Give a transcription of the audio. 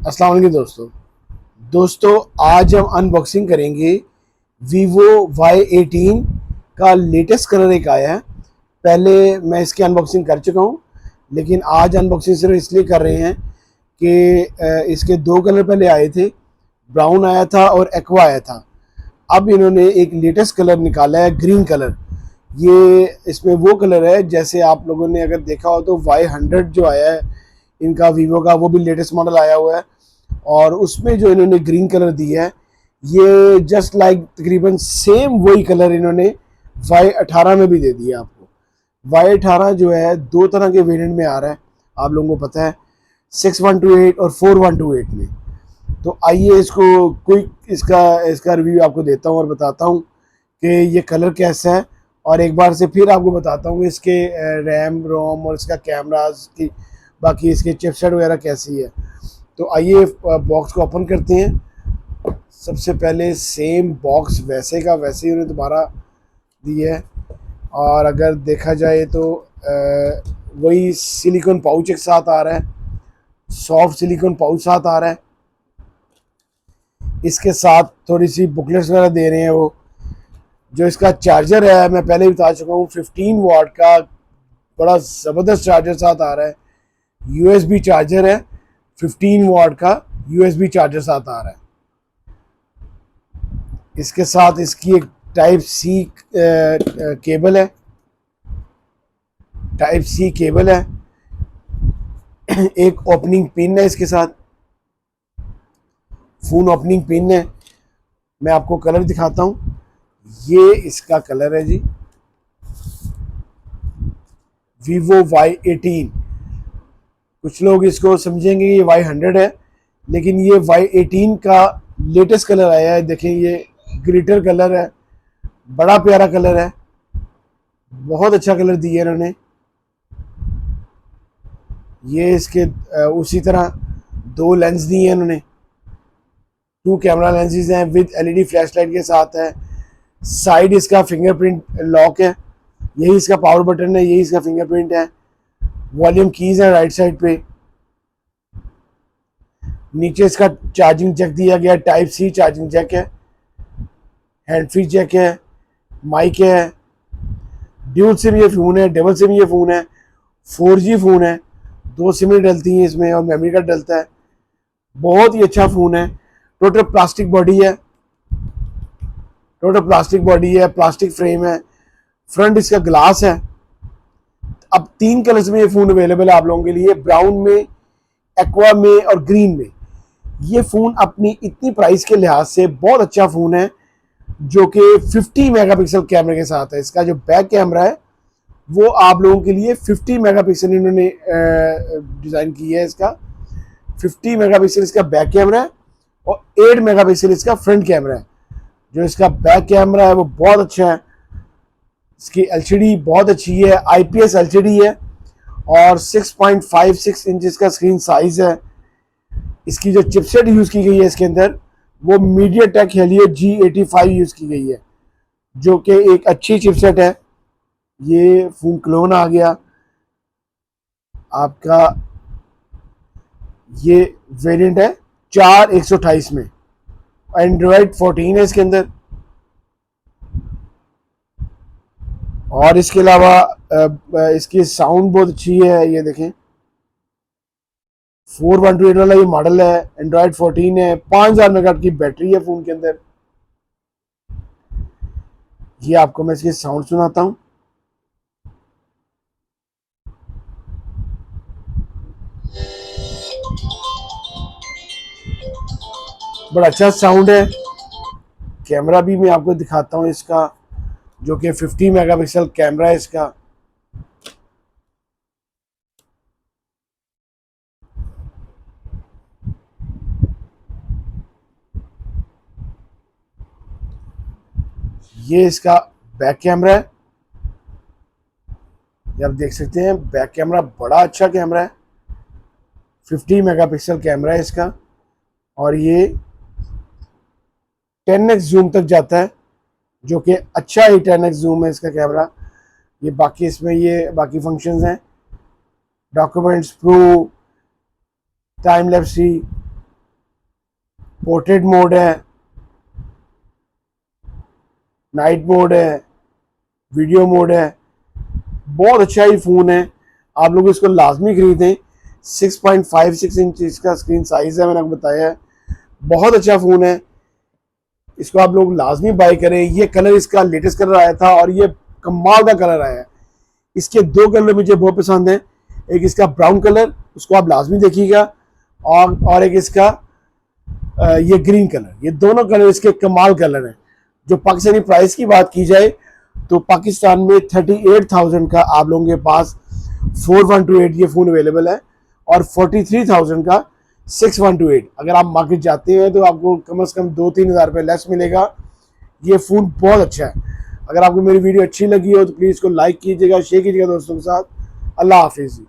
अस्सलाम वालेकुम दोस्तों आज हम अनबॉक्सिंग करेंगे वीवो Y18 का लेटेस्ट कलर एक आया है। पहले मैं इसकी अनबॉक्सिंग कर चुका हूँ, लेकिन आज अनबॉक्सिंग सिर्फ इसलिए कर रहे हैं कि इसके दो कलर पहले आए थे, ब्राउन आया था और एक्वा आया था। अब इन्होंने एक लेटेस्ट कलर निकाला है, ग्रीन कलर। ये इसमें वो कलर है, जैसे आप लोगों ने अगर देखा हो तो Y100 जो आया है इनका वीवो का, वो भी लेटेस्ट मॉडल आया हुआ है और उसमें जो इन्होंने ग्रीन कलर दिया है ये जस्ट लाइक तकरीबन सेम वही कलर इन्होंने Y18 में भी दे दिया आपको। Y18 जो है दो तरह के वेरिएंट में आ रहा है, आप लोगों को पता है, 6128 और 4128 में। तो आइए इसको क्विक इसका रिव्यू आपको देता हूँ और बताता हूँ कि ये कलर कैसा है, और एक बार से फिर आपको बताता हूँ कि इसके रैम रोम और इसका कैमराज की, बाकी इसके चिपसेट वगैरह कैसी है। तो आइए बॉक्स को ओपन करते हैं। सबसे पहले सेम बॉक्स वैसे का वैसे ही उन्हें दोबारा दिया है, और अगर देखा जाए तो वही सिलिकॉन पाउच एक साथ आ रहा है, सॉफ्ट सिलिकॉन पाउच साथ आ रहा है। इसके साथ थोड़ी सी बुकलेट्स वगैरह दे रहे हैं। वो जो इसका चार्जर है मैं पहले ही बता चुका हूँ, 15 वाट का बड़ा ज़बरदस्त चार्जर साथ आ रहा है। USB चार्जर है, 15 वाट का USB चार्जर साथ आ रहा है। इसके साथ इसकी एक टाइप सी केबल है, टाइप सी केबल है। एक ओपनिंग पिन है, इसके साथ फोन ओपनिंग पिन है। मैं आपको कलर दिखाता हूँ, ये इसका कलर है जी, वीवो Y18। कुछ लोग इसको समझेंगे ये Y100 है, लेकिन ये Y18 का लेटेस्ट कलर आया है। देखें, ये ग्लिटर कलर है, बड़ा प्यारा कलर है, बहुत अच्छा कलर दिया है इन्होंने। ये इसके उसी तरह दो लेंस दिए हैं इन्होंने, 2 कैमरा लेंसेज हैं विद LED फ्लैशलाइट के साथ है। साइड इसका फिंगरप्रिंट लॉक है, यही इसका पावर बटन है, यही इसका फिंगरप्रिंट है। वॉल्यूम कीज है राइट साइड पे। नीचे इसका चार्जिंग जैक दिया गया, टाइप सी चार्जिंग जैक है, हैंड फ्री जैक है, माइक है। ड्यूल सिम ये फ़ोन है, डबल सिम ये फ़ोन है, 4G फ़ोन है, 2 सिमें डलती हैं इसमें और मेमोरी कार्ड डलता है। बहुत ही अच्छा फ़ोन है। टोटल प्लास्टिक बॉडी है, प्लास्टिक फ्रेम है, फ्रंट इसका ग्लास है। अब 3 कलर्स में ये फ़ोन अवेलेबल है आप लोगों के लिए, ब्राउन में, एक्वा में और ग्रीन में। ये फ़ोन अपनी इतनी प्राइस के लिहाज से बहुत अच्छा फ़ोन है, जो कि 50 मेगापिक्सल कैमरे के साथ है। इसका जो बैक कैमरा है वो आप लोगों के लिए 50 मेगापिक्सल इन्होंने डिज़ाइन की है। इसका 50 मेगापिक्सल इसका बैक कैमरा है और 8 मेगापिक्सल इसका फ्रंट कैमरा है। जो इसका बैक कैमरा है वो बहुत अच्छा है, इसकी LCD बहुत अच्छी है, IPS LCD है और 6.56 इंच का स्क्रीन साइज है। इसकी जो चिपसेट यूज़ की गई है इसके अंदर वो MediaTek Helio G85 यूज़ की गई है, जो कि एक अच्छी चिपसेट है। ये फ़ोन क्लोन आ गया आपका, ये वेरिएंट है 4128 में, एंड्रॉयड 14 है इसके अंदर। और इसके अलावा इसकी साउंड बहुत अच्छी है। ये देखें, 4128 वाला ये मॉडल है, एंड्रॉयड 14 है, 5000 मेगाहर्ट्ज़ की बैटरी है फ़ोन के अंदर। ये आपको मैं इसकी साउंड सुनाता हूँ। बड़ा अच्छा साउंड है। कैमरा भी मैं आपको दिखाता हूँ इसका, जो कि 50 मेगापिक्सल कैमरा है इसका। ये इसका बैक कैमरा है, ये आप देख सकते हैं। बैक कैमरा बड़ा अच्छा कैमरा है, 50 मेगापिक्सल कैमरा है इसका, और ये 10x जूम तक जाता है, जो कि अच्छा ही 10x जूम है इसका कैमरा। ये बाकी इसमें ये बाकी फंक्शंस हैं, documents pro, time lapse, portrait mode है, नाइट मोड है, वीडियो मोड है। बहुत अच्छा ही फ़ोन है, आप लोग इसको लाजमी खरीदें। 6.56 इंच इसका स्क्रीन साइज़ है, मैंने आपको बताया है। बहुत अच्छा फ़ोन है, इसको आप लोग लाजमी बाय करें। ये कलर इसका लेटेस्ट कलर आया था और ये कमाल का कलर आया है। इसके दो कलर मुझे बहुत पसंद हैं, एक इसका ब्राउन कलर, उसको आप लाजमी देखिएगा, और एक इसका ये ग्रीन कलर। ये दोनों कलर इसके कमाल कलर हैं। जो पाकिस्तानी प्राइस की बात की जाए तो पाकिस्तान में 38,000 का आप लोगों के पास 4128 ये फ़ोन अवेलेबल है, और 43,000 का 6128। अगर आप मार्केट जाते हैं तो आपको कम से कम 2-3 हज़ार रुपये लेस मिलेगा। ये फ़ोन बहुत अच्छा है। अगर आपको मेरी वीडियो अच्छी लगी हो तो प्लीज़ इसको लाइक कीजिएगा, शेयर कीजिएगा दोस्तों के साथ। अल्लाह हाफिज़।